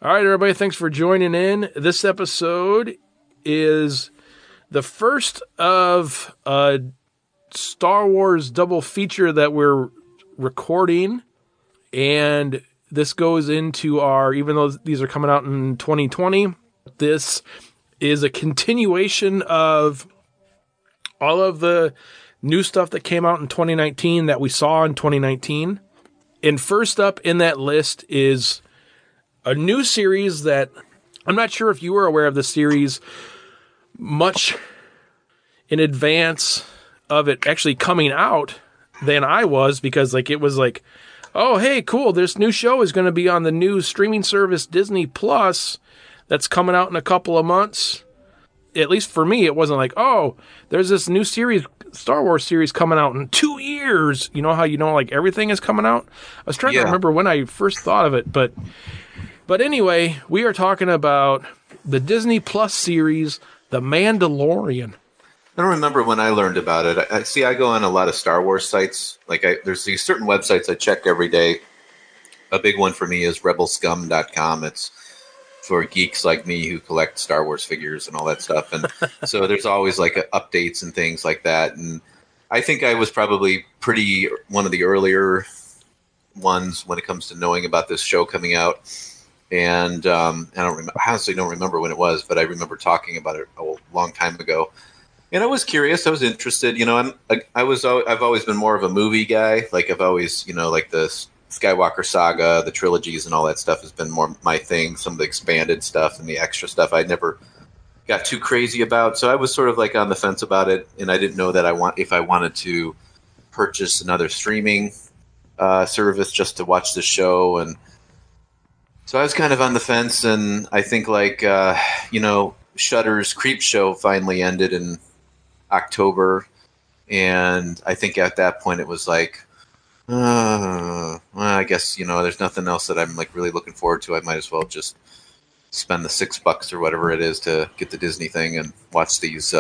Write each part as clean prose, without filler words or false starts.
All right, everybody, thanks for joining in. This episode is the first of a Star Wars double feature that we're recording, and this goes into our, even though these are coming out in 2020, this is a continuation of all of the new stuff that came out in 2019 that we saw in 2019. And first up in that list is a new series that I'm not sure if you were aware of the series much in advance of it actually coming out than I was, because it was like, oh, hey, cool, this new show is going to be on the new streaming service Disney Plus that's coming out in a couple of months. At least for me, it wasn't like, oh, there's this new series, Star Wars series coming out in 2 years. You know how everything is coming out? I was trying to remember when I first thought of it, but anyway, we are talking about the Disney Plus series, The Mandalorian. I don't remember when I learned about it. I go on a lot of Star Wars sites. There's these certain websites I check every day. A big one for me is rebelscum.com. It's for geeks like me who collect Star Wars figures and all that stuff. And so there's always updates and things like that. And I think I was probably one of the earlier ones when it comes to knowing about this show coming out. And I honestly don't remember when it was, but I remember talking about it a long time ago. And I was curious. I was interested. I've always been more of a movie guy. I've always, the Skywalker saga, the trilogies, and all that stuff has been more my thing. Some of the expanded stuff and the extra stuff I never got too crazy about. So I was sort of on the fence about it, and I didn't know that if I wanted to purchase another streaming service just to watch the show. And so I was kind of on the fence, and I think Shudder's Creep Show finally ended in October, and I think at that point it was well, I guess there's nothing else that I'm really looking forward to. I might as well just spend the $6 or whatever it is to get the Disney thing and watch these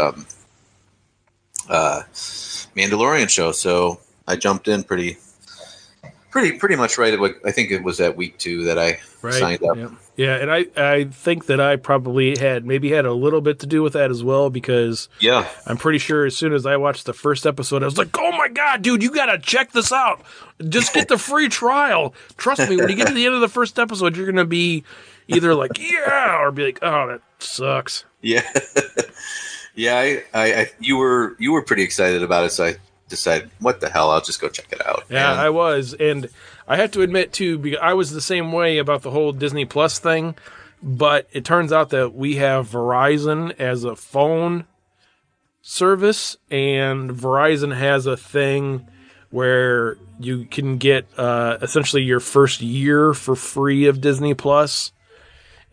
Mandalorian show. So I jumped in pretty much right away. I think it was at week 2 that I signed up. Yeah, and I think that I probably had a little bit to do with that as well, because I'm pretty sure as soon as I watched the first episode, I was like, oh my God, dude, you got to check this out. Just get the free trial. Trust me, when you get to the end of the first episode, you're going to be either yeah, or be like, oh, that sucks. Yeah. Yeah, you were pretty excited about it, so I decided, what the hell, I'll just go check it out. Yeah, I was, and I have to admit too, because I was the same way about the whole Disney Plus thing, but it turns out that we have Verizon as a phone service, and Verizon has a thing where you can get essentially your first year for free of Disney Plus,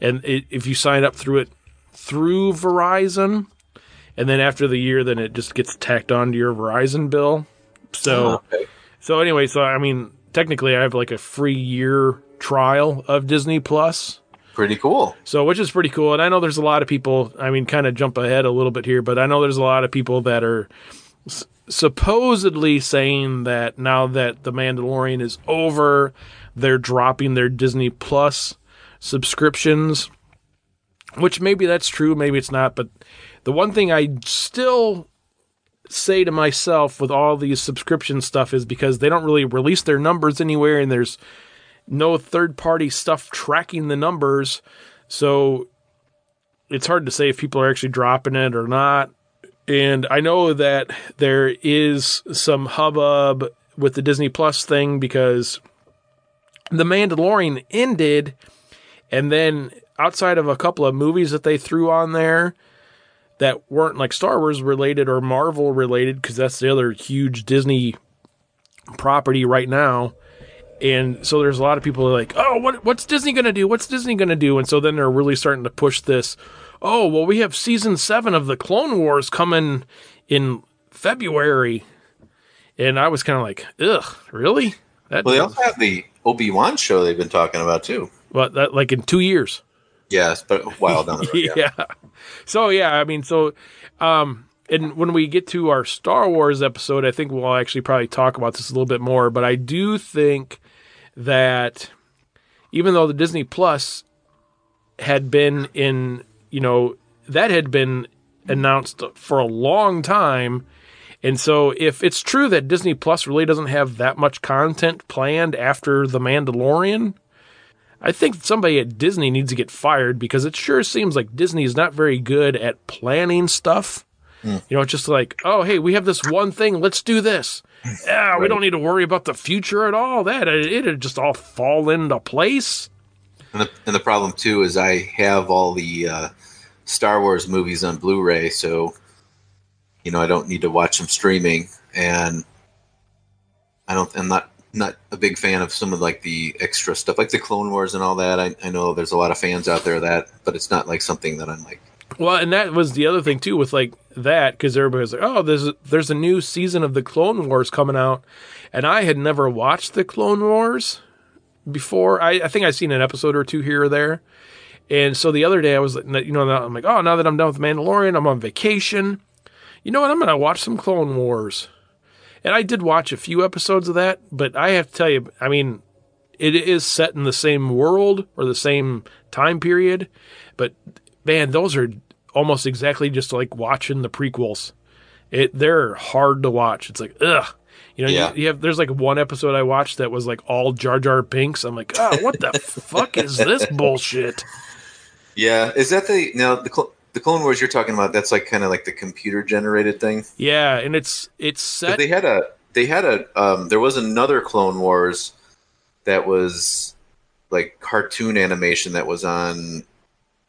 and if you sign up through Verizon. And then after the year, then it just gets tacked onto your Verizon bill. So, anyway, I mean, technically I have a free year trial of Disney Plus. Pretty cool. So, which is pretty cool. And I know there's a lot of people, kind of jump ahead a little bit here, but I know there's a lot of people that are supposedly saying that now that The Mandalorian is over, they're dropping their Disney Plus subscriptions, which maybe that's true, maybe it's not, but the one thing I still say to myself with all these subscription stuff is because they don't really release their numbers anywhere, and there's no third-party stuff tracking the numbers, so it's hard to say if people are actually dropping it or not. And I know that there is some hubbub with the Disney Plus thing because The Mandalorian ended, and then outside of a couple of movies that they threw on there that weren't Star Wars related or Marvel related, because that's the other huge Disney property right now. And so there's a lot of people who are like, oh, what's Disney going to do? What's Disney going to do? And so then they're really starting to push this. Oh, well, we have season 7 of the Clone Wars coming in February. And I was kind of like, ugh, really? They also have the Obi-Wan show they've been talking about too. Well, that in 2 years. Yes, but a while down the road. Yeah. So, and when we get to our Star Wars episode, I think we'll actually probably talk about this a little bit more. But I do think that even though the Disney Plus had been that had been announced for a long time. And so if it's true that Disney Plus really doesn't have that much content planned after The Mandalorian, I think somebody at Disney needs to get fired, because it sure seems like Disney is not very good at planning stuff. It's just like, oh, hey, we have this one thing, let's do this. Yeah, right. We don't need to worry about the future at all. It'd just all fall into place. And the problem, too, is I have all the Star Wars movies on Blu-ray, so I don't need to watch them streaming, and I'm not a big fan of some of like the extra stuff, like the Clone Wars and all that. I know there's a lot of fans out there of that, but it's not like something that I'm like. Well, and that was the other thing too with like that, because everybody's like, oh, there's a new season of the Clone Wars coming out, and I had never watched the Clone Wars before. I think I've seen an episode or two here or there, and so the other day I was like, I'm like, oh, now that I'm done with Mandalorian, I'm on vacation. You know what? I'm going to watch some Clone Wars. And I did watch a few episodes of that, but I have to tell you, I mean, it is set in the same world or the same time period, but man, those are almost exactly just like watching the prequels. They're hard to watch. It's like, ugh. There's like one episode I watched that was like all Jar Jar Binks. I'm like, oh, what the fuck is this bullshit? Yeah. Is that the Clone Wars you're talking about? That's like kind of like the computer generated thing. Yeah, and it's set. There was another Clone Wars that was like cartoon animation that was on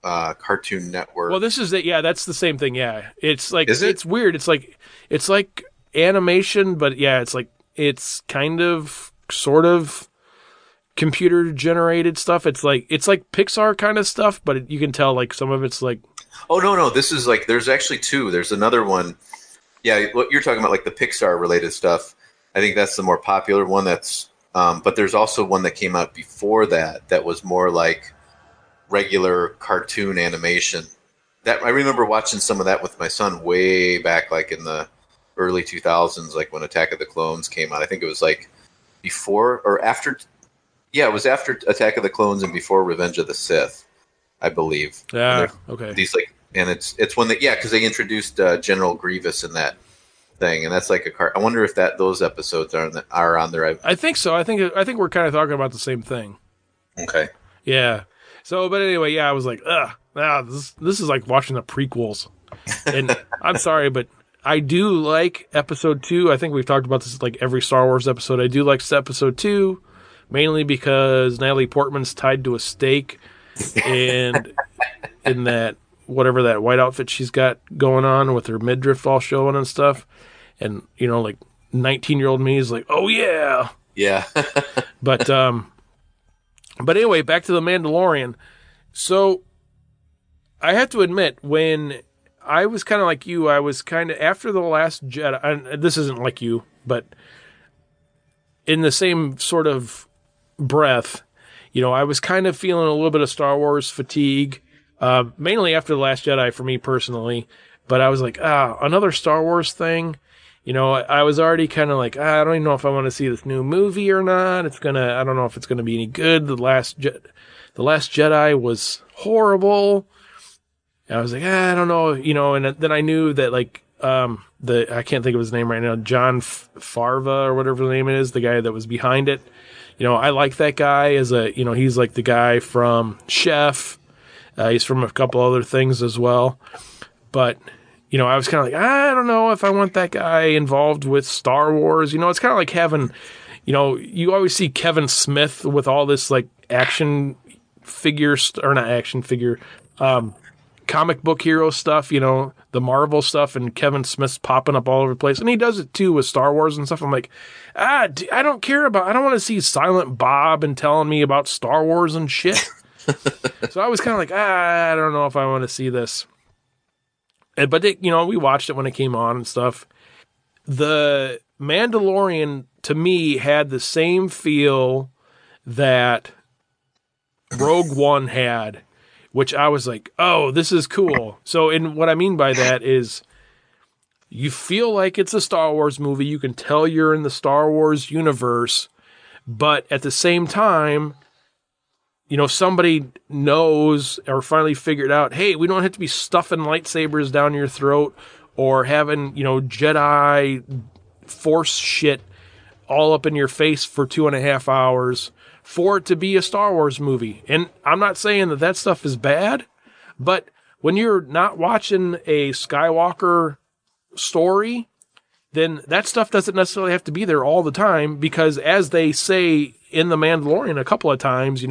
Cartoon Network. Well, this is it. Yeah, that's the same thing. Yeah, it's like it's weird. It's like animation, but yeah, it's kind of sort of computer generated stuff. It's like Pixar kind of stuff, but you can tell like some of it's like. Oh, no. This is like, there's actually two. There's another one. Yeah, what you're talking about, like the Pixar related stuff. I think that's the more popular one. But there's also one that came out before that was more like regular cartoon animation. That I remember watching some of that with my son way back, like in the early 2000s, like when Attack of the Clones came out. I think it was like before or after. Yeah, it was after Attack of the Clones and before Revenge of the Sith, I believe. Yeah. Okay. These like. And it's one that because they introduced General Grievous in that thing, and that's like a car. I wonder if those episodes are on there. I think so. I think we're kind of talking about the same thing. Okay. Yeah. So, but anyway, yeah, I was like, this is like watching the prequels, and I'm sorry, but I do like Episode 2. I think we've talked about this like every Star Wars episode. I do like Episode 2, mainly because Natalie Portman's tied to a stake, and in that. Whatever that white outfit she's got going on with her midriff all showing and stuff. And, like 19-year-old me is like, oh yeah. Yeah. But anyway, back to the Mandalorian. So I have to admit, when I was kind of like you, I was kind of after The Last Jedi, and this isn't like you, but in the same sort of breath, I was kind of feeling a little bit of Star Wars fatigue. Mainly after The Last Jedi for me personally, but I was like, another Star Wars thing. I was already kind of like, I don't even know if I want to see this new movie or not. I don't know if it's gonna be any good. The Last Jedi was horrible. I was like, I don't know, and then I knew that like, I can't think of his name right now, John Farva or whatever the name is, the guy that was behind it. I like that guy as he's like the guy from Chef. He's from a couple other things as well. But, I was kind of like, I don't know if I want that guy involved with Star Wars. It's kind of like having, you always see Kevin Smith with all this like action figure, or not action figure, comic book hero stuff, the Marvel stuff, and Kevin Smith's popping up all over the place. And he does it too with Star Wars and stuff. I'm like, I don't want to see Silent Bob and telling me about Star Wars and shit. So I was kind of like, I don't know if I want to see this. But, we watched it when it came on and stuff. The Mandalorian, to me, had the same feel that Rogue One had, which I was like, oh, this is cool. So, and what I mean by that is you feel like it's a Star Wars movie. You can tell you're in the Star Wars universe. But at the same time, somebody knows or finally figured out, hey, we don't have to be stuffing lightsabers down your throat or having, Jedi force shit all up in your face for 2.5 hours for it to be a Star Wars movie. And I'm not saying that stuff is bad, but when you're not watching a Skywalker story, then that stuff doesn't necessarily have to be there all the time, because as they say in The Mandalorian a couple of times,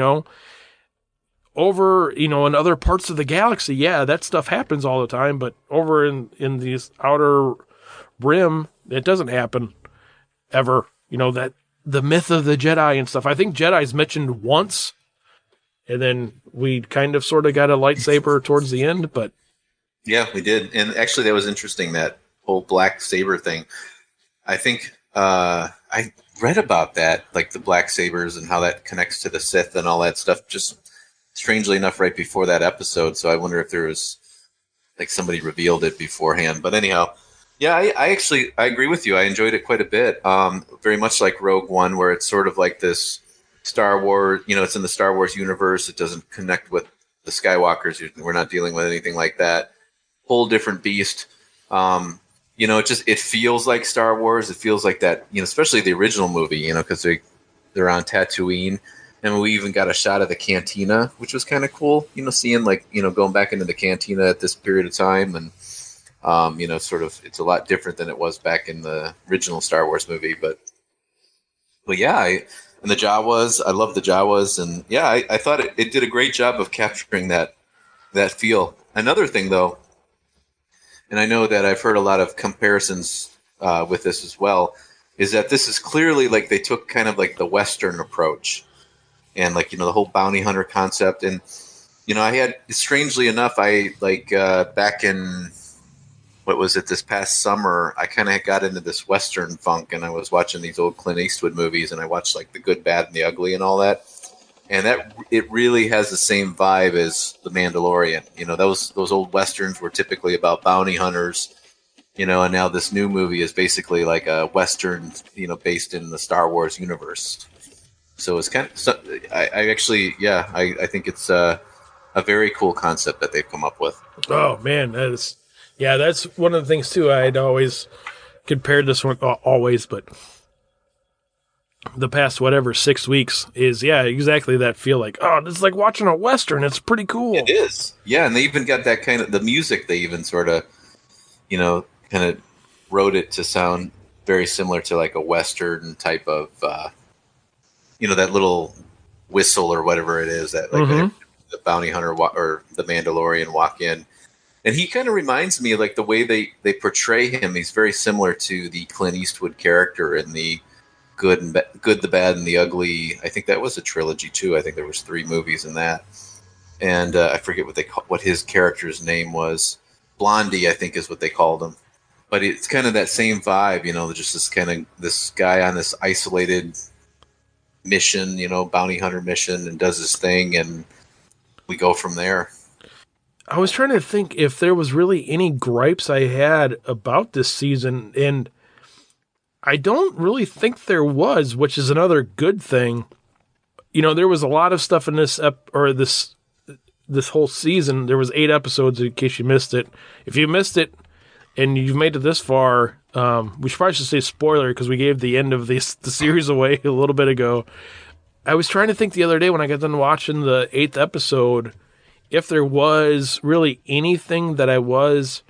over, in other parts of the galaxy, yeah, that stuff happens all the time, but over in this outer rim, it doesn't happen ever. That the myth of the Jedi and stuff. I think Jedi's mentioned once, and then we kind of sort of got a lightsaber towards the end, but yeah, we did. And actually that was interesting, that whole black saber thing. I think I read about that, like the black sabers and how that connects to the Sith and all that stuff, just strangely enough right before that episode. So I wonder if there was like somebody revealed it beforehand. But anyhow, yeah, I agree with you. I enjoyed it quite a bit. Very much like Rogue One, where it's sort of like this Star Wars, it's in the Star Wars universe. It doesn't connect with the Skywalkers. We're not dealing with anything like that. Whole different beast. It feels like Star Wars. It feels like that, especially the original movie, because they're on Tatooine. And we even got a shot of the cantina, which was kind of cool, seeing going back into the cantina at this period of time. And, sort of, it's a lot different than it was back in the original Star Wars movie. But yeah, and the Jawas, I love the Jawas. And yeah, I thought it did a great job of capturing that feel. Another thing, though, and I know that I've heard a lot of comparisons with this as well, is that this is clearly like they took kind of like the Western approach. And the whole bounty hunter concept. And, I had, strangely enough, back in, what was it, this past summer, I kind of got into this Western funk, and I was watching these old Clint Eastwood movies, and I watched like The Good, Bad, and the Ugly and all that. And it really has the same vibe as The Mandalorian. Those old Westerns were typically about bounty hunters, and now this new movie is basically like a Western, based in the Star Wars universe. So it's kind of, I think it's a very cool concept that they've come up with. Oh man, that's one of the things too. I'd always compared this one, but the past 6 weeks is exactly that feel like, oh, it's like watching a Western. It's pretty cool. It is, yeah, and they even got that kind of the music. They even sort of, kind of wrote it to sound very similar to like a Western type of. That little whistle or whatever it is that the bounty hunter or the Mandalorian walk in. And he kind of reminds me, like the way they portray him, he's very similar to the Clint Eastwood character in the Good, the Bad, and the Ugly. I think that was a trilogy too. I think there was 3 movies in that. And I forget what his character's name was. Blondie, I think, is what they called him. But it's kind of that same vibe, just this guy on this isolated mission, bounty hunter mission, and does his thing, and we go from there. I was trying to think if there was really any gripes I had about this season, and I don't really think there was, which is another good thing. There was a lot of stuff in this this whole season. There was 8 episodes, in case you missed it. If you missed it and you've made it this far, we should probably say spoiler, because we gave the end of the series away a little bit ago. I was trying to think the other day when I got done watching the 8th episode if there was really anything that I was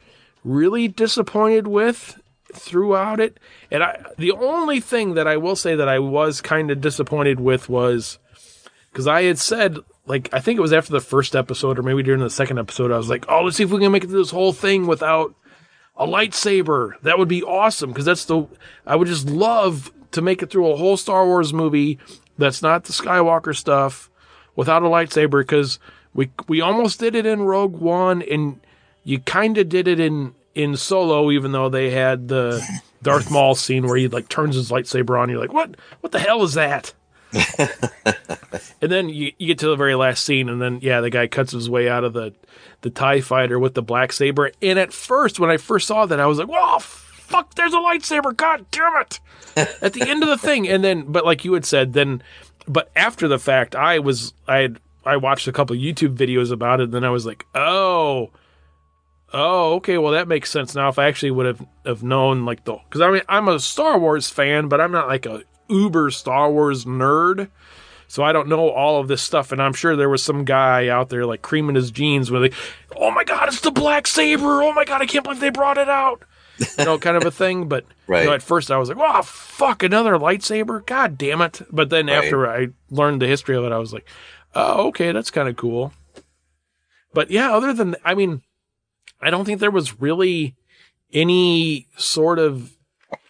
really disappointed with throughout it. And the only thing that I will say that I was kind of disappointed with was, because I had said, I think it was after the first episode or maybe during the second episode, I was like, oh, let's see if we can make it through this whole thing without a lightsaber. That would be awesome, because I would just love to make it through a whole Star Wars movie that's not the Skywalker stuff without a lightsaber, because we almost did it in Rogue One, and you kind of did it in Solo, even though they had the Darth Maul scene where he turns his lightsaber on. You're like, what the hell is that? And then you get to the very last scene, and then the guy cuts his way out of the TIE fighter with the black saber. And at first, when I first saw that, I was like, whoa, fuck, there's a lightsaber, god damn it, at the end of the thing. And then, but like you had said, but after the fact, I I watched a couple YouTube videos about it, and then I was like, oh, okay, well that makes sense now. If I actually would have known like because I mean I'm a Star Wars fan, but I'm not like a uber Star Wars nerd, so I don't know all of this stuff. And I'm sure there was some guy out there like creaming his jeans with like, oh my god, it's the black saber! Oh my god, I can't believe they brought it out. Kind of a thing. But Right. at first I was like, oh fuck, another lightsaber! God damn it! But then after I learned the history of it, I was like, oh okay, that's kind of cool. But yeah, other than I mean, I don't think there was really any sort of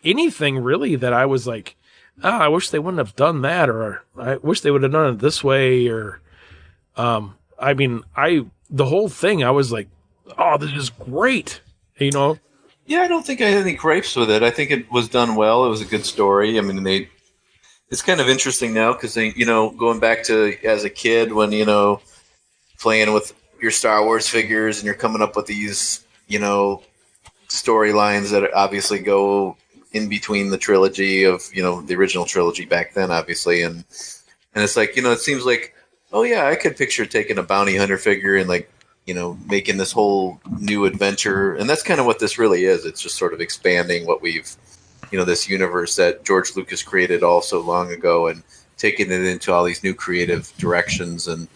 anything really that I was like, oh, I wish they wouldn't have done that, or I wish they would have done it this way, or I mean, the whole thing, I was like, oh, this is great, Yeah, I don't think I had any gripes with it. I think it was done well. It was a good story. I mean, it's kind of interesting now because going back to as a kid when, playing with your Star Wars figures and you're coming up with these, storylines that obviously go in between the trilogy of, the original trilogy back then, obviously. And it's like, it seems like, oh yeah, I could picture taking a bounty hunter figure and like, making this whole new adventure. And that's kind of what this really is. It's just sort of expanding what we've, this universe that George Lucas created all so long ago and taking it into all these new creative directions and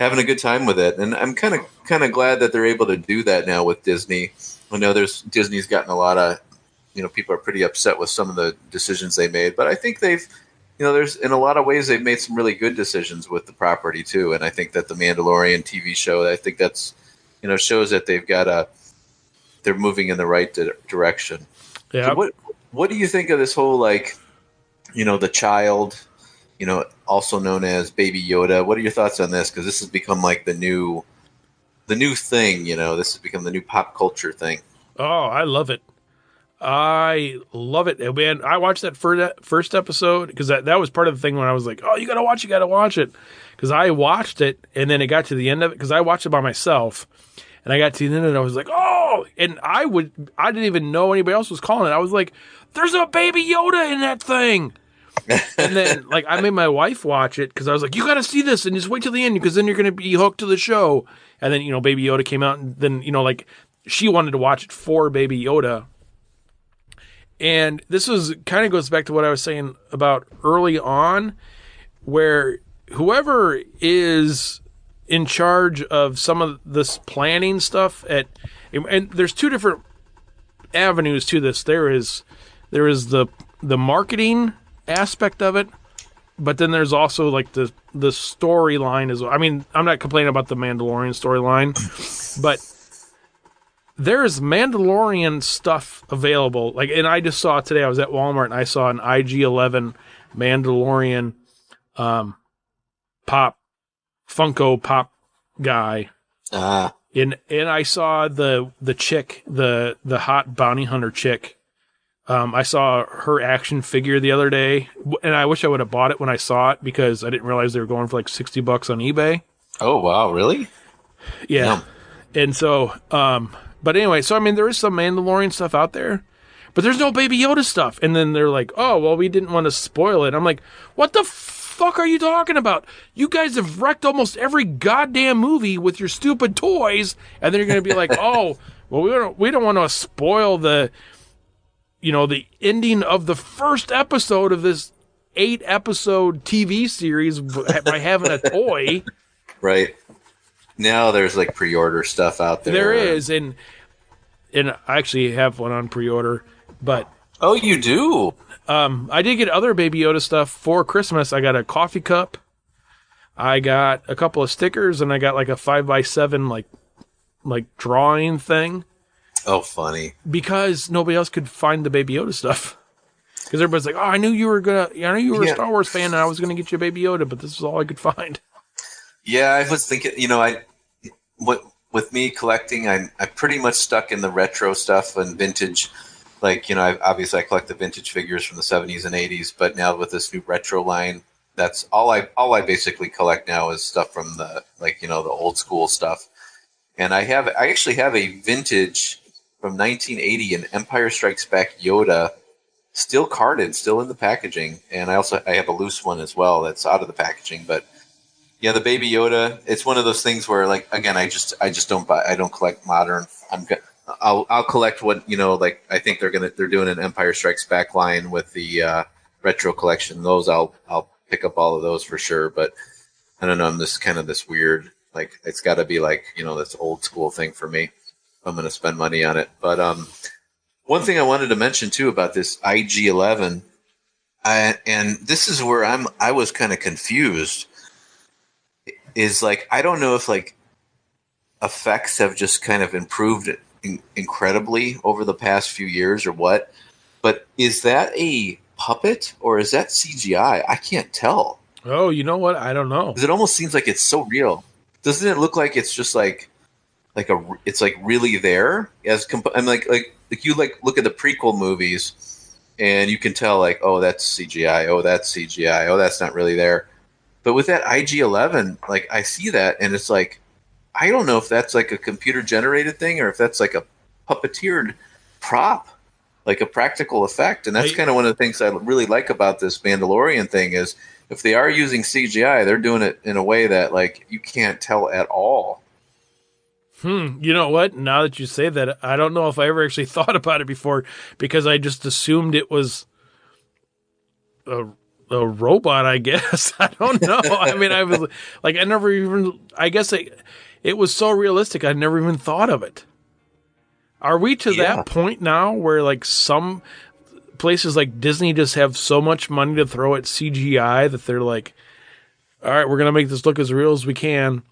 having a good time with it. And I'm kind of glad that they're able to do that now with Disney. I know Disney's gotten a lot of, people are pretty upset with some of the decisions they made, but I think they've, there's in a lot of ways they've made some really good decisions with the property too. And I think that the Mandalorian TV show, I think that's, shows that they're moving in the right direction. Yeah. So what do you think of this whole, like, the child, also known as Baby Yoda? What are your thoughts on this? Because this has become like the new thing, this has become the new pop culture thing. Oh, I love it. I love it. And man, I watched that first episode because that was part of the thing when I was like, oh, you got to watch it. Because I watched it and then it got to the end of it because I watched it by myself. And I got to the end and I was like, oh, and I didn't even know anybody else was calling it. I was like, there's a Baby Yoda in that thing. And then like I made my wife watch it because I was like, you got to see this and just wait till the end because then you're going to be hooked to the show. And then, Baby Yoda came out and then, like she wanted to watch it for Baby Yoda. And this kind of goes back to what I was saying about early on, where whoever is in charge of some of this planning stuff and there's two different avenues to this. There is the marketing aspect of it, but then there's also like the storyline as well. I mean, I'm not complaining about the Mandalorian storyline, but there's Mandalorian stuff available. Like, and I just saw it today. I was at Walmart and I saw an IG-11 Mandalorian Funko Pop guy. And I saw the chick, the hot bounty hunter chick. I saw her action figure the other day, and I wish I would have bought it when I saw it because I didn't realize they were going for like $60 on eBay. Oh wow, really? Yeah. And so, but anyway, so I mean, there is some Mandalorian stuff out there, but there's no Baby Yoda stuff. And then they're like, oh, well, we didn't want to spoil it. I'm like, what the fuck are you talking about? You guys have wrecked almost every goddamn movie with your stupid toys. And then you're going to be like, oh, well, we don't want to spoil the ending of the first episode of this 8-episode TV series by having a toy. Right. Now there's like pre-order stuff out there. There is, and I actually have one on pre-order, but oh, you do? I did get other Baby Yoda stuff for Christmas. I got a coffee cup, I got a couple of stickers, and I got like a 5x7 like drawing thing. Oh, funny! Because nobody else could find the Baby Yoda stuff. Because everybody's like, "Oh, I knew you were a Star Wars fan, and I was gonna get you a Baby Yoda, but this is all I could find." Yeah, I was thinking, with me collecting, I'm pretty much stuck in the retro stuff and vintage. Like, obviously I collect the vintage figures from the 70s and 80s, but now with this new retro line, that's all I basically collect now is stuff from the the old school stuff. And I actually have a vintage from 1980, an Empire Strikes Back Yoda, still carded, still in the packaging, and I have a loose one as well that's out of the packaging, but Yeah, the Baby Yoda. It's one of those things where, like, again, I just don't buy. I don't collect modern. I'll collect what Like, I think they're doing an Empire Strikes Back line with the retro collection. Those I'll pick up all of those for sure. But I don't know. I'm this kind of this weird. Like, it's got to be like this old school thing for me. I'm going to spend money on it. But one thing I wanted to mention too about this IG-11, and this is where I was kind of confused. Is like, I don't know if like effects have just kind of improved incredibly over the past few years or what, but is that a puppet or is that CGI? I can't tell. Oh, you know what? I don't know. 'Cause it almost seems like it's so real. Doesn't it look like it's just it's like really there I'm like you like look at the prequel movies and you can tell like, oh, that's CGI, oh, that's CGI, oh, that's not really there. But with that IG-11, like, I see that and it's like, I don't know if that's like a computer generated thing or if that's like a puppeteered prop, like a practical effect. And that's kind of one of the things I really like about this Mandalorian thing is if they are using CGI, they're doing it in a way that like you can't tell at all. You know what? Now that you say that, I don't know if I ever actually thought about it before because I just assumed it was a robot, I guess. I don't know. I mean, I was like, I never even, I guess it was so realistic. I never even thought of it. Are we to that point now where like some places like Disney just have so much money to throw at CGI that they're like, all right, we're going to make this look as real as we can,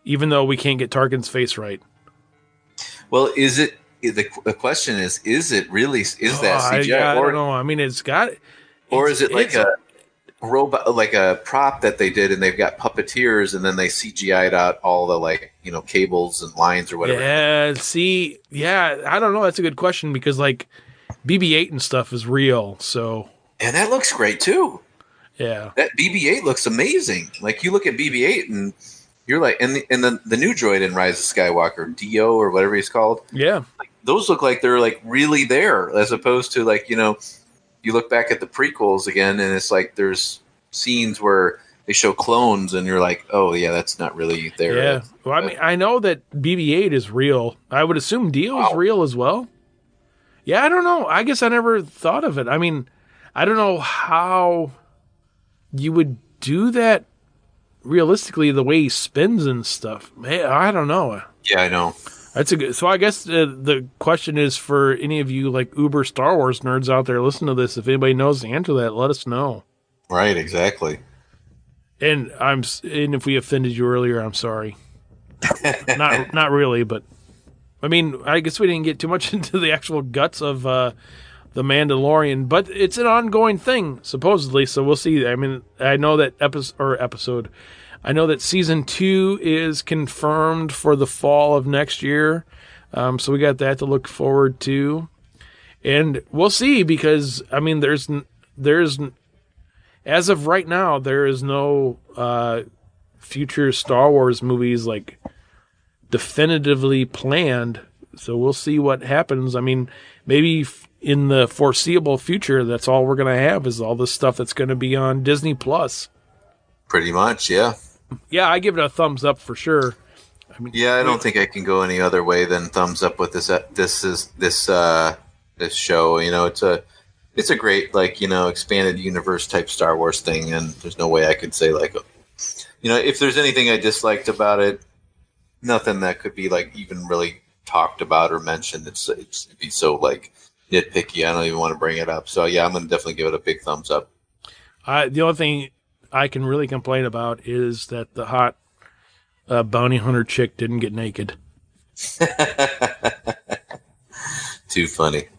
even though we can't get Tarkin's face right? Well, the question is it really, is that CGI? I don't know. I mean, or is it like a robot, like a prop that they did and they've got puppeteers and then they CGI'd out all the like, cables and lines or whatever. I don't know. That's a good question because like BB-8 and stuff is real. So, and that looks great too. Yeah. That BB-8 looks amazing. Like you look at BB-8 and you're like, and the new droid in Rise of Skywalker, Dio or whatever he's called. Yeah. Like, those look like they're like really there as opposed to like, you look back at the prequels again and it's like there's scenes where they show clones and you're like, oh yeah, that's not really there. Yeah. Well, I mean, I know that BB-8 is real. I would assume Dio is real as well. Yeah, I don't know. I guess I never thought of it. I mean, I don't know how you would do that realistically the way he spins and stuff. Man, I don't know. Yeah, I know. That's a good. So I guess the question is for any of you like uber Star Wars nerds out there listening to this. If anybody knows the answer to that, let us know. Right, exactly. And if we offended you earlier, I'm sorry. Not really, but I mean, I guess we didn't get too much into the actual guts of the Mandalorian, but it's an ongoing thing supposedly. So we'll see. I mean, I know that episode. I know that season 2 is confirmed for the fall of next year. So we got that to look forward to. And we'll see because, I mean, there's as of right now, there is no future Star Wars movies like definitively planned. So we'll see what happens. I mean, maybe in the foreseeable future, that's all we're going to have is all this stuff that's going to be on Disney Plus. Pretty much, yeah. Yeah, I give it a thumbs up for sure. I mean, I don't think I can go any other way than thumbs up with this show. It's a great expanded universe type Star Wars thing, and there's no way I could say if there's anything I disliked about it, nothing that could be like even really talked about or mentioned. It'd be so like nitpicky. I don't even want to bring it up. So yeah, I'm gonna definitely give it a big thumbs up. The only thing I can really complain about is that the hot bounty hunter chick didn't get naked. Too funny.